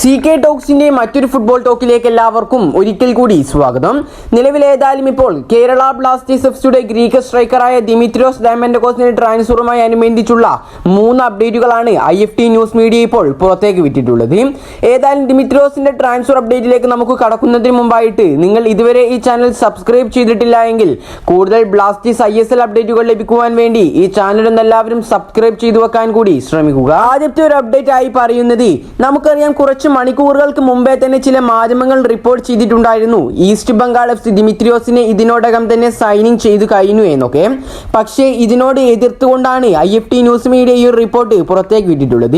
CK ടോക്സിന്റെ മറ്റൊരു football ടോക്കിലേക്ക് എല്ലാവർക്കും ഒരിക്കൽ കൂടി സ്വാഗതം. നിലവിലേതായാലും ഇപ്പോൾ കേരള ബ്ലാസ്റ്റേഴ്സ് എഫ്സിയുടെ ഗ്രീക്ക് സ്ട്രൈക്കറായ ദിമിത്രിയോസ് ഡയമൻഡോസിന്റെ ട്രാൻസ്ഫറുമായി അനുബന്ധിച്ചുള്ള 3 അപ്ഡേറ്റുകളാണ് IFT ന്യൂസ് മീഡിയ ഇപ്പോൾ പുറത്തേക്ക് വിട്ടിട്ടുള്ളത്. ഏതായാലും ദിമിത്രിയോസിന്റെ ട്രാൻസ്ഫർ അപ്ഡേറ്റിലേക്ക് നമുക്ക് കടക്കുന്നതിന് മുമ്പായിട്ട് നിങ്ങൾ ഇതുവരെ ഈ ചാനൽ സബ്സ്ക്രൈബ് ചെയ്തിട്ടില്ല എങ്കിൽ കൂടുതൽ ബ്ലാസ്റ്റേഴ്സ് ISL അപ്ഡേറ്റുകൾ ലഭിക്കുവാൻ വേണ്ടി ഈ ചാനൽ എല്ലാവരും സബ്സ്ക്രൈബ് ചെയ്തു വെക്കാൻ കൂടി ശ്രമിക്കുക. ആദ്യത്തെ ഒരു അപ്ഡേറ്റ് ആയി പറയുന്നത്, നമുക്കറിയാം കുറച്ച് മണിക്കൂറുകൾക്ക് മുമ്പേ തന്നെ ചില മാധ്യമങ്ങൾ റിപ്പോർട്ട് ചെയ്തിട്ടുണ്ടായിരുന്നു ഈസ്റ്റ് ബംഗാൾ എഫ്സി ദിമിത്രിയോസിനെ ഇതിനോടകം തന്നെ സൈനിങ് ചെയ്തു കഴിഞ്ഞു എന്നൊക്കെ. പക്ഷേ ഇതിനോട് എതിർത്തുകൊണ്ടാണ് IFT ന്യൂസ് മീഡിയ ഈ ഒരു റിപ്പോർട്ട് പുറത്തേക്ക് വിട്ടിട്ടുള്ളത്.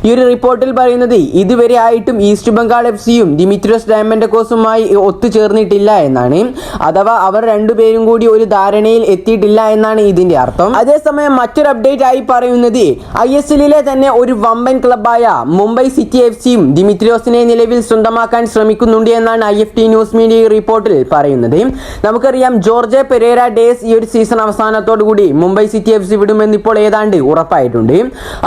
ഈ ഒരു റിപ്പോർട്ടിൽ പറയുന്നത് ഇതുവരെ ആയിട്ടും ഈസ്റ്റ് ബംഗാൾ എഫ്സിയും ദിമിത്രിയോസ് ഡയമൻഡോസുമായി ഒത്തുചേർന്നിട്ടില്ല എന്നാണ്. അഥവാ അവർ രണ്ടുപേരും കൂടി ഒരു ധാരണയിൽ എത്തിയിട്ടില്ല എന്നാണ് ഇതിന്റെ അർത്ഥം. അതേസമയം മറ്റൊരു അപ്ഡേറ്റ് ആയി പറയുന്നത് ISLിലെ തന്നെ ഒരു വമ്പൻ ക്ലബായ മുംബൈ സിറ്റി എഫ്സിയും ദിമിത്രിയോസിനെ നിലവിൽ സ്വന്തമാക്കാൻ ശ്രമിക്കുന്നുണ്ട് എന്നാണ് IFT ന്യൂസ് മീഡിയ റിപ്പോർട്ടിൽ പറയുന്നത്. നമുക്കറിയാം ജോർജ് പെരേര ഡേസ് ഈ ഒരു സീസൺ അവസാനത്തോടു കൂടി മുംബൈ സിറ്റി എഫ്സി വിടുമെന്ന് ഇപ്പോൾ ഏതാണ്ട് ഉറപ്പായിട്ടുണ്ട്.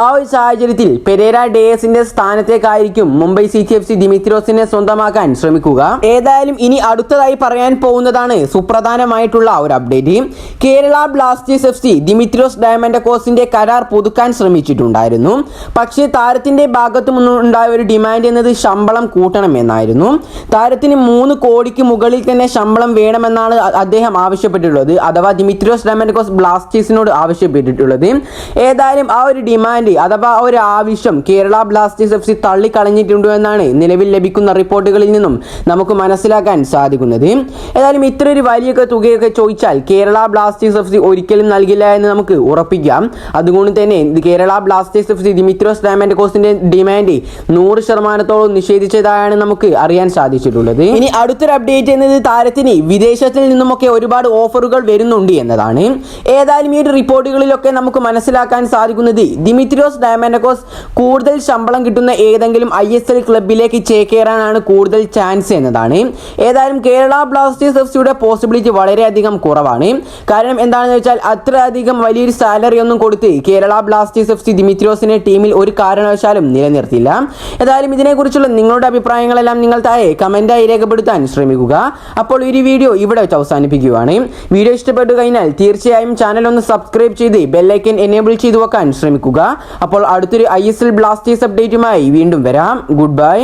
ആ ഒരു സാഹചര്യത്തിൽ പെരേര ഡേസിന്റെ സ്ഥാനത്തേക്കായിരിക്കും മുംബൈ സിറ്റി എഫ്സി ദിമിത്രിയോസിനെ സ്വന്തമാക്കാൻ ശ്രമിക്കുക. ഏതായാലും ഇനി അടുത്തതായി പറയാൻ പോകുന്നതാണ് സുപ്രധാനമായിട്ടുള്ള ഒരു update. Kerala Blasters FC Dimitrios ഡയമൻഡോസിന്റെ കരാർ പുതുക്കാൻ ശ്രമിച്ചിട്ടുണ്ടായിരുന്നു. പക്ഷേ താരത്തിന്റെ ഭാഗത്തു നിന്നുണ്ടായ ഒരു ഡിമാൻഡ് എന്നത് ശമ്പളം കൂട്ടണം എന്നായിരുന്നു. താരത്തിന് 3 കോടിക്ക് മുകളിൽ തന്നെ ശമ്പളം വേണമെന്നാണ് അദ്ദേഹം ആവശ്യപ്പെട്ടിട്ടുള്ളത്, അഥവാ ദിമിത്രിയോസ് ഡയമൻഡോസ് ബ്ലാസ്റ്റേഴ്സിനോട് ആവശ്യപ്പെട്ടിട്ടുള്ളത്. ഏതായാലും ആ ഒരു ഡിമാൻഡ് അഥവാ ആ ഒരു ആവശ്യം കേരള ബ്ലാസ്റ്റേഴ്സ് എഫ്സി തള്ളിക്കളഞ്ഞിട്ടുണ്ട് എന്നാണ് നിലവിൽ ലഭിക്കുന്ന റിപ്പോർട്ടുകളിൽ നിന്നും നമുക്ക് മനസ്സിലാക്കാൻ സാധിക്കുന്നത്. ഏതായാലും ഇത്ര ഒരു വലിയ തുകയൊക്കെ ചോദിച്ചാൽ കേരള ബ്ലാസ്റ്റേഴ്സ് എഫ്സി ഒരിക്കലും നൽകില്ല എന്ന് നമുക്ക് ഉറപ്പിക്കാം. അതുകൊണ്ട് തന്നെ കേരള ബ്ലാസ്റ്റേഴ്സ് എഫ്സി ദിമിത്രിയോസ് ഡയമൻഡോസിന്റെ ഡിമാൻഡ് 100% നിഷേധിച്ചതായാണ് നമുക്ക് അറിയാൻ സാധിച്ചിട്ടുള്ളത്. ഇനി അടുത്തൊരു അപ്ഡേറ്റ് എന്നത് താരത്തിന് വിദേശത്തിൽ നിന്നുമൊക്കെ ഒരുപാട് ഓഫറുകൾ വരുന്നുണ്ട് എന്നതാണ്. ഏതായാലും ഈ ഒരു റിപ്പോർട്ടുകളിലൊക്കെ നമുക്ക് മനസ്സിലാക്കാൻ സാധിക്കുന്നത് ദിമിത്രിയോസ് ഡയമൻഡോസ് കൂടുതൽ ശമ്പളം കിട്ടുന്ന ഏതെങ്കിലും ISL ക്ലബിലേക്ക് ചേക്കേറാനാണ് കൂടുതൽ ചാൻസ് എന്നതാണ്. ഏതായാലും കേരള ബ്ലാസ്റ്റേഴ്സ് എഫ്സിയുടെ പോസിബിലിറ്റി വളരെയധികം കുറവാണ്. കാരണം എന്താണെന്ന് വെച്ചാൽ അത്രയധികം വലിയൊരു സാലറി ഒന്നും കൊടുത്ത് കേരള ബ്ലാസ്റ്റേഴ്സ് എഫ്സി ദിമിത്രിയോസിനെ ടീമിൽ ഒരു കാരണവശാലും നിലനിർത്തില്ല. ഏതായാലും ഇതിനെക്കുറിച്ചുള്ള നിങ്ങളുടെ അഭിപ്രായങ്ങളെല്ലാം നിങ്ങൾ താഴെ കമന്റായി രേഖപ്പെടുത്താൻ ശ്രമിക്കുക. അപ്പോൾ ഈ വീഡിയോ ഇവിടെ വെച്ച് അവസാനിപ്പിക്കുകയാണ്. വീഡിയോ ഇഷ്ടപ്പെട്ടു കഴിഞ്ഞാൽ തീർച്ചയായും ചാനൽ ഒന്ന് സബ്സ്ക്രൈബ് ചെയ്ത് ബെല്ലൈക്കൻ എനേബിൾ ചെയ്തു വെക്കാൻ ശ്രമിക്കുക. അപ്പോൾ അടുത്തൊരു ISL ബ്ലാസ്റ്റേഴ്സ് അപ്ഡേറ്റുമായി വീണ്ടും വരാം. Good bye.